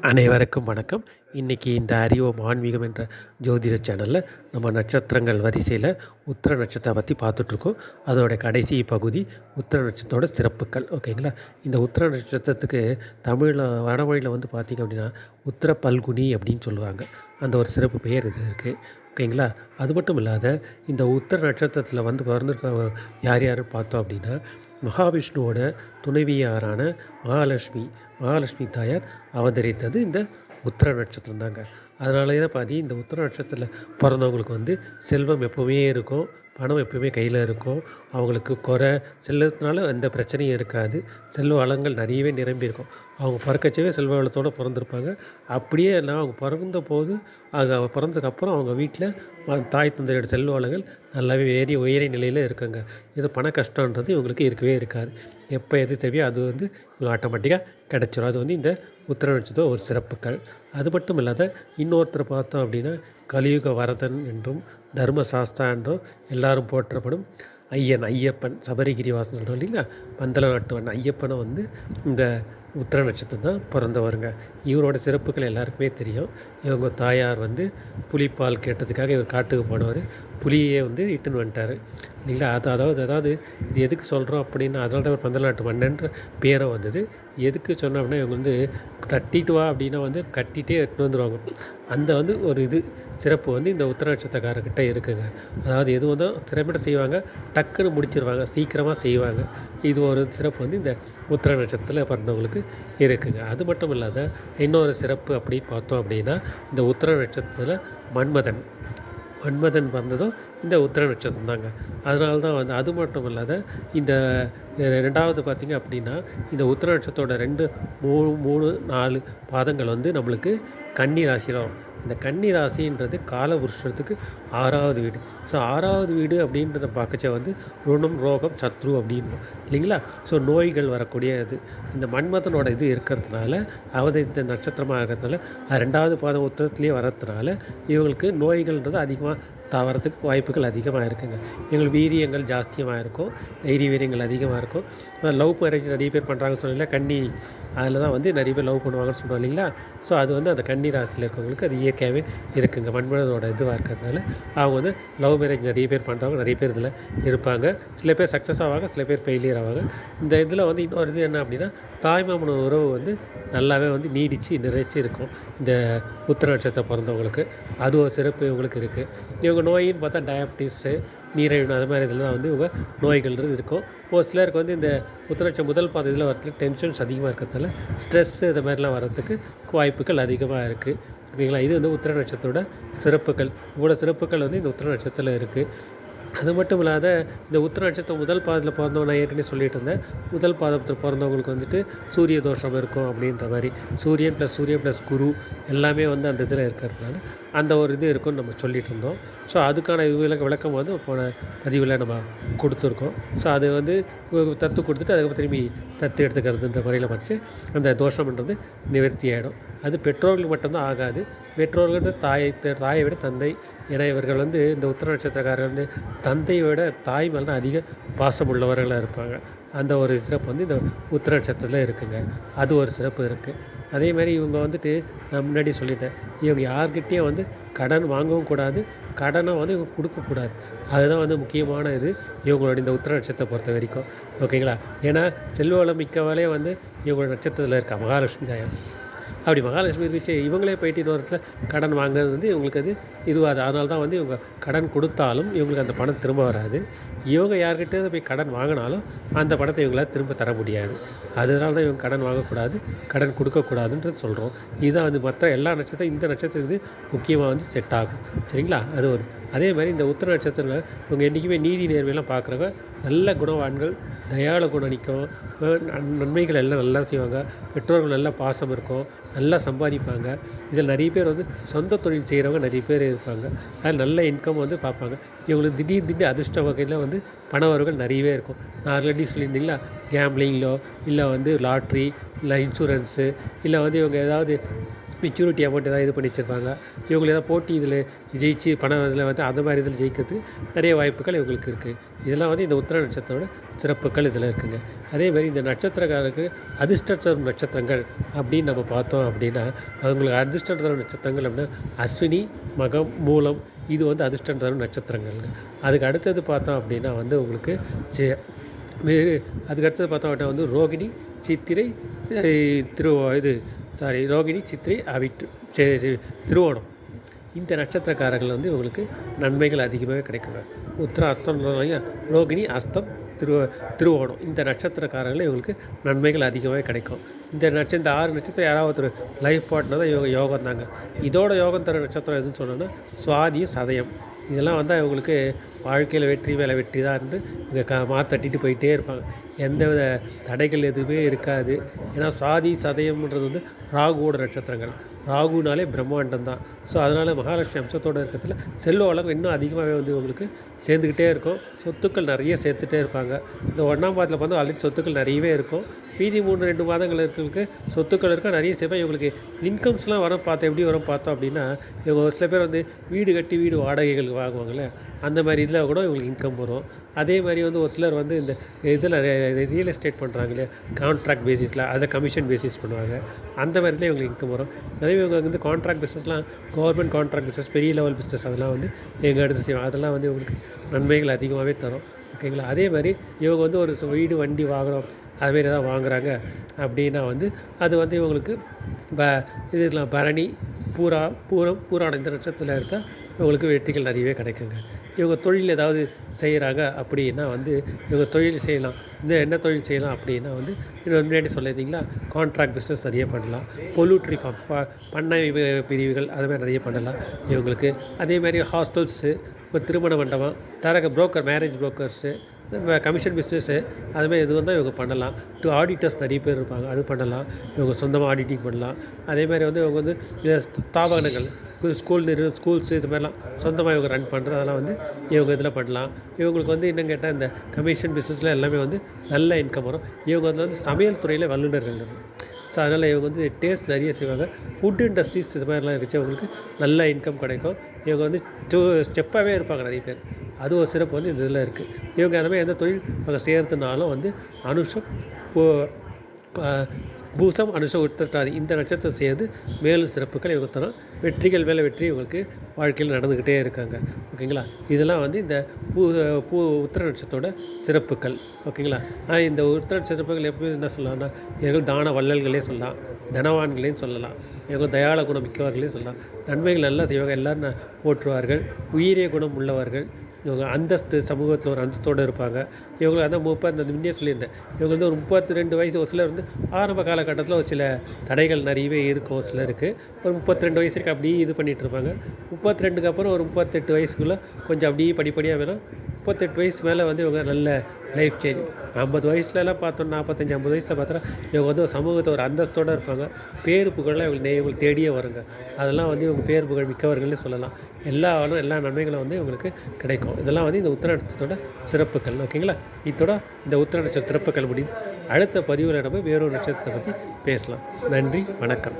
அனைவருக்கும் வணக்கம். இன்றைக்கி இந்த அறிவோம் ஆன்மீகம் என்ற ஜோதிட சேனலில் நம்ம நட்சத்திரங்கள் வரிசையில் உத்திர நட்சத்திரத்தை பற்றி பார்த்துட்ருக்கோம். அதோட கடைசி பகுதி உத்திர நட்சத்திரோட சிறப்புகள். ஓகேங்களா? இந்த உத்திர நட்சத்திரத்துக்கு தமிழில் வடமொழியில் வந்து பார்த்திங்க அப்படின்னா உத்திர பல்குனி அப்படின்னு சொல்லுவாங்க. அந்த ஒரு சிறப்பு பெயர் இது இருக்குது. ஓகேங்களா? அது மட்டும் இல்லாத இந்த உத்திர நட்சத்திரத்தில் வந்து பிறந்திருக்க யார் யாருன்னு பார்த்தோம் அப்படின்னா மகாவிஷ்ணுவோட துணைவியாரான மகாலட்சுமி தாயார் அவதரித்தது இந்த உத்திர நட்சத்திரம் தாங்க. அதனால தான் பாதி இந்த உத்திர நட்சத்திரத்தில் பிறந்தவங்களுக்கு வந்து செல்வம் எப்போவுமே இருக்கும், பணம் எப்போவுமே கையில் இருக்கும். அவங்களுக்கு செல்வத்தினால எந்த பிரச்சனையும் இருக்காது. செல்வ வளங்கள் நிறையவே நிரம்பி இருக்கும். அவங்க பிறக்கச்சவே செல்வ வளத்தோடு பிறந்திருப்பாங்க. அப்படியே எல்லாம் அவங்க பிறந்தபோது பிறந்ததுக்கப்புறம் அவங்க வீட்டில் தாய் தந்தையோட செல்வ வளங்கள் நல்லாவே உயரிய நிலையில் இருக்குங்க. இது பண கஷ்டன்றது இவங்களுக்கு இருக்கவே இருக்காது. எப்போ எது தேவையோ அது வந்து ஆட்டோமேட்டிக்காக கிடச்சிரும். அது வந்து இந்த உத்திர நட்சத்திரம் ஒரு சிறப்புகள். அது மட்டும் இல்லாத இன்னொருத்தரை பார்த்தோம் அப்படின்னா கலியுக வரதன் என்றும் தர்மசாஸ்தா என்றும் எல்லாரும் போற்றப்படும் ஐயப்பன் சபரிகிரிவாசன் சொல்கிறோம் இல்லைங்களா, பந்தல நாட்டுவன் ஐயப்பனை வந்து இந்த உத்திர நட்சத்திரம் தான் பிறந்தவருங்க. இவரோட சிறப்புகள் எல்லாருக்குமே தெரியும். இவங்க தாயார் வந்து புலிப்பால் கேட்டதுக்காக இவர் காட்டுக்கு போனவர் புலியே வந்து இட்டுன்னு வந்துட்டார் இல்லைங்களா. அதாவது இது எதுக்கு சொல்கிறோம் அப்படின்னா அதனால தான் பந்தல நாட்டு மன்னன்ற பேரை வந்தது. எதுக்கு சொன்னோம் அப்படின்னா இவங்க வந்து தட்டிட்டு வா அப்படின்னா வந்து கட்டிகிட்டே எடுத்துன்னு வந்துடுவாங்க. அந்த வந்து ஒரு சிறப்பு வந்து இந்த உத்திர நட்சத்திரக்காரர்கிட்ட இருக்குங்க. அதாவது எது வந்து திறமையோட செய்வாங்க, டக்குன்னு முடிச்சிருவாங்க, சீக்கிரமாக செய்வாங்க. இது ஒரு சிறப்பு வந்து இந்த உத்திர நட்சத்திரத்தில் பிறந்தவங்களுக்கு இருக்குங்க. அது மட்டும் இல்லாத இன்னொரு சிறப்பு அப்படின்னு பார்த்தோம் அப்படின்னா இந்த உத்திர நட்சத்திரத்தில் மன்மதன் பிறந்ததும் இந்த உத்திர நட்சத்திரம் தாங்க. அதனால தான் வந்து அது மட்டும் இல்லாத இந்த ரெண்டாவது பார்த்திங்க அப்படின்னா இந்த உத்திர நட்சத்திரோட 2, 3, 4 பாதங்கள் வந்து நம்மளுக்கு கன்னி ராசியில் வரும். இந்த கன்னி ராசின்றது காலபுருஷத்துக்கு 6வது வீடு. ஸோ 6வது வீடு அப்படின்றத பார்க்கச்ச வந்து ருணம், ரோகம், சத்ரு அப்படின்னு இல்லைங்களா. ஸோ நோய்கள் வரக்கூடிய இந்த மன்மதனோட இருக்கிறதுனால அவதரித்த நட்சத்திரமாக இருக்கிறதுனால 2வது பாதம் உத்திரத்துலேயே வர்றதுனால இவங்களுக்கு நோய்கள்ன்றது அதிகமாக தவறதுக்கு வாய்ப்புகள் அதிகமாக இருக்குங்க. எங்களுக்கு வீரியங்கள் ஜாஸ்தியமாக இருக்கும், தைரிய வீரியங்கள் அதிகமாக இருக்கும். லவ் மேரேஜ் நிறைய பேர் பண்ணுறாங்கன்னு சொன்னீங்களா, கன்னி அதில் தான் வந்து நிறைய பேர் லவ் பண்ணுவாங்கன்னு சொல்கிறோம் இல்லைங்களா. ஸோ அது வந்து அந்த கன்னி ராசியில் இருக்கவங்களுக்கு அது இயற்கையாகவே இருக்குங்க. மன்மதனோட இதுவாக இருக்கிறதுனால அவங்க வந்து லவ் மேரேஜ் நிறைய பேர் பண்ணுறவங்க நிறைய பேர் இதில் இருப்பாங்க. சில பேர் சக்ஸஸ் ஆவாங்க, சில பேர் ஃபெயிலியர் ஆவாங்க. இந்த இதில் வந்து இன்னொரு என்ன அப்படின்னா தாய்மாமன உறவு வந்து நல்லாவே வந்து நிலைச்சு இருக்கும் இந்த உத்திர நட்சத்திரம் பிறந்தவங்களுக்கு. அது ஒரு சிறப்பு இவங்களுக்கு இருக்குது. இவங்க நோயின்னு பார்த்தா டயபிட்டிஸு, நீரிழிவு அது மாதிரி இதில் தான் வந்து இவங்க நோய்கள்ன்றது இருக்கும். ஒரு சிலருக்கு வந்து இந்த உத்திர நட்சத்திரம் முதல் பாதம் இதில் வரதுக்கு டென்ஷன்ஸ் அதிகமாக இருக்கிறதால ஸ்ட்ரெஸ்ஸு இது மாதிரிலாம் வரதுக்கு வாய்ப்புகள் அதிகமாக இருக்குது. ஓகேங்களா? இது வந்து உத்திர நட்சத்திரோட சிறப்புகள். இவ்வளோ சிறப்புகள் வந்து இந்த உத்திர நட்சத்திரத்தில் இருக்குது. அது மட்டும் இல்லாத இந்த உத்திர நட்சத்திரம் முதல் பாதத்தில் பிறந்தவங்க நான் ஏற்கனவே சொல்லிட்டு இருந்தேன். முதல் பாதத்தில் பிறந்தவங்களுக்கு வந்துட்டு சூரிய தோஷம் இருக்கும் அப்படின்ற மாதிரி. சூரியன் ப்ளஸ் குரு எல்லாமே வந்து அந்த இதில் இருக்கிறதுனால அந்த ஒரு இருக்குன்னு நம்ம சொல்லிகிட்டு இருந்தோம். ஸோ அதுக்கான விளக்கம் வந்து போன பதிவில் நம்ம கொடுத்துருக்கோம். ஸோ அது வந்து தத்து கொடுத்துட்டு அதுக்கப்புறம் திரும்பி தத்து எடுத்துக்கிறதுன்ற முறையில் படித்து அந்த தோஷம்ன்றது நிவர்த்தி ஆகிடும். அது பெற்றோர்களுக்கு மட்டும்தான் ஆகாது. பெற்றோர்கள் தாயை விட தந்தை. ஏன்னா இவர்கள் வந்து இந்த உத்திர நட்சத்திரக்காரர் வந்து தந்தையை விட தாய் மேலே தான் அதிக பாசம் உள்ளவர்களாக இருப்பாங்க. அந்த ஒரு சிறப்பு வந்து இந்த உத்திர நட்சத்திரத்தில் இருக்குங்க. அது ஒரு சிறப்பு இருக்குது. அதே மாதிரி இவங்க வந்துட்டு நான் முன்னாடி சொல்லிட்டேன், இவங்க யார்கிட்டேயும் வந்து கடன் வாங்கவும் கூடாது, கடனை வந்து இவங்க கொடுக்கக்கூடாது. அதுதான் வந்து முக்கியமான இவங்களோட இந்த உத்திர நட்சத்திரத்தை பொறுத்த வரைக்கும். ஓகேங்களா? ஏன்னா செல்வ வளம் மிக்கவாலே வந்து இவங்களோட நட்சத்திரத்தில் இருக்கா மகாலட்சுமி தாயார். அப்படி மகாலட்சுமி இருந்துச்சு இவங்களே போயிட்டு இன்னொரு இடத்துல கடன் வாங்குறது வந்து இவங்களுக்கு இதுவாது. அதனால தான் வந்து இவங்க கடன் கொடுத்தாலும் இவங்களுக்கு அந்த பணம் திரும்ப வராது. இவங்க யார்கிட்ட போய் கடன் வாங்கினாலும் அந்த பணத்தை இவங்களால் திரும்ப தர முடியாது. அதனால தான் இவங்க கடன் வாங்கக்கூடாது, கடன் கொடுக்கக்கூடாதுன்றது சொல்கிறோம். இதுதான் வந்து மற்ற எல்லா நட்சத்திரம் இந்த நட்சத்திரத்துக்கு முக்கியமாக வந்து செட் ஆகும். சரிங்களா? அது ஒரு அதே மாதிரி இந்த உத்திர நட்சத்திரத்தில் இவங்க என்றைக்குமே நீதி நேர்மையெல்லாம் பார்க்குறவங்க நல்ல குணவான்கள், தயாள குணம் நிற்கும், நன்மைகள் எல்லாம் நல்லா செய்வாங்க, பெற்றோர்கள் நல்லா பாசம் இருக்கும், நல்லா சம்பாதிப்பாங்க. இதில் நிறைய பேர் வந்து சொந்த தொழில் செய்கிறவங்க நிறைய பேர் இருப்பாங்க. அதில் நல்ல இன்கம் வந்து பார்ப்பாங்க. இவங்களுக்கு திடீர்னு அதிர்ஷ்ட வகையில் வந்து பண வரவுகள் நிறையவே இருக்கும். நான் ஆல்ரெடி சொல்லியிருந்தீங்களா, கேம்லிங்கிலோ இல்லை வந்து லாட்ரி இல்லை இன்சூரன்ஸு இல்லை வந்து இவங்க ஏதாவது மெச்சூரிட்டி அமௌண்ட் ஏதாவது இது பண்ணி வச்சுருப்பாங்க. இவங்களுக்கு ஏதாவது போட்டி இதில் ஜெயிச்சு பணம் இதில் வந்து அந்த மாதிரி இதில் ஜெயிக்கிறதுக்கு நிறைய வாய்ப்புகள் இவங்களுக்கு இருக்குது. இதெல்லாம் வந்து இந்த உத்திர நட்சத்திரோட சிறப்புகள் இதில் இருக்குதுங்க. அதேமாதிரி இந்த நட்சத்திரக்காரருக்கு அதிர்ஷ்டம் தரும் நட்சத்திரங்கள் அப்படின்னு நம்ம பார்த்தோம் அப்படின்னா, அவங்களுக்கு அதிர்ஷ்டம் தரும் நட்சத்திரங்கள் அப்படின்னா அஸ்வினி, மகம், மூலம் இது வந்து அதிர்ஷ்டம் தரும் நட்சத்திரங்கள்ங்க. அதுக்கு அடுத்தது பார்த்தோம் அப்படின்னா வந்து உங்களுக்கு வேறு அதுக்கு அடுத்தது பார்த்தோம் அப்படின்னா வந்து ரோகிணி, சித்திரை, ரோகிணி, சித்திரை, அவிட்டு திருவோணம் இந்த நட்சத்திரக்காரர்கள் வந்து உங்களுக்கு நன்மைகள் அதிகமாகவே கிடைக்குங்க. உத்திரம், அஸ்தம், ரோகிணி, அஸ்தம், திருவோணம் இந்த நட்சத்திரக்காரர்கள் இவங்களுக்கு நன்மைகள் அதிகமாகவே கிடைக்கும். இந்த 6 நட்சத்திரம் யாராவது ஒரு லைஃப் பார்ட்னர் தான் யோகம் தாங்க. இதோட யோகம் தர நட்சத்திரம் எதுன்னு சொன்னோன்னா சுவாதியும் சதயம். இதெல்லாம் வந்தால் இவங்களுக்கு வாழ்க்கையில் வெற்றி மேலே வெற்றி தான் இருந்து இங்கே மாத்தட்டிட்டு போயிட்டே இருப்பாங்க. எந்தவித தடைகள் எதுவுமே இருக்காது. ஏன்னா சுவாதி சதயம்ன்றது வந்து ராகுவோட நட்சத்திரங்கள். ராகுனாலே பிரம்மாண்டம் தான். ஸோ அதனால் மகாலட்சுமி அம்சத்தோடு இருக்கிறதுல செல்வ வளம் இன்னும் அதிகமாகவே வந்து உங்களுக்கு சேர்ந்துக்கிட்டே இருக்கும். சொத்துக்கள் நிறைய சேர்த்துட்டே இருப்பாங்க. இந்த 1ஆம் பாதத்தில் பார்த்தா ஆல்ரெடி சொத்துக்கள் நிறையவே இருக்கும். மீதி 3-2 மாதங்கள் இருக்கிறதுக்கு சொத்துக்கள் இருக்கா நிறைய சேர்ப்பா. இவங்களுக்கு இன்கம்ஸ்லாம் எப்படி வரும் பார்த்தோம் அப்படின்னா, இவங்க சில பேர் வந்து வீடு கட்டி வீடு வாடகைகளுக்கு வாங்குவாங்கள்ல, அந்த மாதிரி இதில் கூட இவங்களுக்கு இன்கம் வரும். அதே மாதிரி வந்து ஒரு சிலர் வந்து இந்த இதில் ரியல் எஸ்டேட் பண்ணுறாங்க இல்லையா, கான்ட்ராக்ட் பேசிஸில் அதை கமிஷன் பேசிஸ் பண்ணுவாங்க. அந்த மாதிரிலாம் இவங்களுக்கு இன்கம் வரும். அதே இவங்க வந்து கான்ட்ராக்ட் பிஸ்னஸ்லாம் கவர்மெண்ட் கான்ட்ராக்ட் பிஸ்னஸ், பெரிய லெவல் பிஸ்னஸ் அதெல்லாம் வந்து எங்கள் அடுத்து செய்வாங்க. அதெல்லாம் வந்து இவங்களுக்கு நன்மைகள் அதிகமாகவே தரும். ஓகேங்களா. அதே மாதிரி இவங்க வந்து ஒரு வீடு, வண்டி, வாகனம் அதுமாரி எதாவது வாங்குகிறாங்க அப்படின்னா வந்து அது வந்து இவங்களுக்கு இதெல்லாம் பரணி, பூராடம் இந்த நட்சத்திரத்தில் எடுத்தால் இவங்களுக்கு வெற்றிகள் நிறையவே கிடைக்குங்க. இவங்க தொழில் ஏதாவது செய்கிறாங்க அப்படின்னா வந்து இவங்க தொழில் செய்யலாம். என்ன தொழில் செய்யலாம் அப்படின்னா வந்து முன்னாடி சொல்லியிருந்தீங்களா, கான்ட்ராக்ட் பிஸ்னஸ் நிறைய பண்ணலாம். பொல்யூட்ரி பண்ணை பிரிவுகள் அதுமாதிரி நிறைய பண்ணலாம் இவங்களுக்கு. அதேமாதிரி ஹாஸ்டல்ஸு, இப்போ திருமண மண்டபம், broker, marriage brokers, commission business அதுமாதிரி எது வந்தால் இவங்க பண்ணலாம். ஆடிட்டர்ஸ் நிறைய பேர் இருப்பாங்க, அது பண்ணலாம். இவங்க சொந்தமாக ஆடிட்டிங் பண்ணலாம். அதேமாதிரி வந்து இவங்க வந்து ஸ்தாபனங்கள், ஸ்கூல்ஸு இது மாதிரிலாம் சொந்தமாக இவங்க ரன் பண்ணுறது அதெல்லாம் வந்து இவங்க இதில் பண்ணலாம். இவங்களுக்கு வந்து இன்னும் கேட்டால் இந்த கமிஷன் பிஸ்னஸில் எல்லாமே வந்து நல்ல இன்கம் வரும். இவங்க அதில் வந்து சமையல் துறையில் வல்லுநர்கள். ஸோ அதனால் இவங்க வந்து டேஸ்ட் நிறைய செய்வாங்க. ஃபுட் இண்டஸ்ட்ரீஸ் இது மாதிரிலாம் இருந்துச்சு அவங்களுக்கு நல்ல இன்கம் கிடைக்கும். இவங்க வந்து ஸ்டெப்பாகவே இருப்பாங்க நிறைய பேர். அது ஒரு சிறப்பு வந்து இந்த இதில் இருக்குது. இவங்க அந்த மாதிரி எந்த தொழில் அவங்க செய்கிறதுனாலும் வந்து அனுஷம், பூசம், அனுஷம், உத்திரட்டாதி இந்த நட்சத்திரம் சேர்ந்து மேலும் சிறப்புகள் இவங்க தரும். வெற்றிகள் மேலே வெற்றி இவங்களுக்கு வாழ்க்கையில் நடந்துக்கிட்டே இருக்காங்க. ஓகேங்களா. இதெல்லாம் வந்து இந்த உத்திர நட்சத்திரோட சிறப்புகள். ஓகேங்களா. இந்த உத்திர நட்சத்திரங்கள் எப்படி என்ன சொல்லலாம்னா, இவர்கள் தான வள்ளல்களே சொல்லலாம், தனவான்களையும் சொல்லலாம், இவங்க தயாள குணம் மிக்கவர்களையும் சொல்லலாம். நன்மைகள் நல்லா செய்வாங்க, எல்லோரும் போற்றுவார்கள். உயிரிய குணம் உள்ளவர்கள். இவங்க அந்தஸ்து, சமூகத்தில் ஒரு அந்தஸ்தோடு இருப்பாங்க. இவங்களுக்கு அந்த முன்னே சொல்லியிருந்தேன், இவங்க வந்து ஒரு 32 வயசு, ஒரு சிலர் வந்து ஆரம்ப காலகட்டத்தில் ஒரு சில தடைகள் நிறையவே இருக்கும். ஒரு சிலருக்கு ஒரு 32 வயசு இருக்குது அப்படியே இது பண்ணிகிட்டு இருப்பாங்க. 32க்கு அப்புறம் ஒரு 38 வயசுக்குள்ளே கொஞ்சம் அப்படியே படிப்படியாக வேணும். 38 வயசு மேலே வந்து இவங்க நல்ல லைஃப் சேஞ்ச். 50 வயசுலலாம் பார்த்தோன்னா, 45, 50 வயசில் பார்த்தோன்னா இவங்க வந்து ஒரு சமூகத்தை ஒரு அந்தஸ்தோடு இருப்பாங்க. பேரு புகழெலாம் இவங்களுக்கு தேடியே வருங்க. அதெல்லாம் வந்து இவங்க பேர் புகழ் மிக்கவர்கள்னே சொல்லலாம். எல்லா நன்மைகளும் வந்து இவங்களுக்கு கிடைக்கும். இதெல்லாம் வந்து இந்த உத்திர நட்சத்திரத்தோட சிறப்புகள். ஓகேங்களா. இந்த உத்திர நட்சத்திர சிறப்புகள் முடிந்து அடுத்த பதிவில் நம்ம வேறொரு நட்சத்திரத்தை பற்றி பேசலாம். நன்றி, வணக்கம்.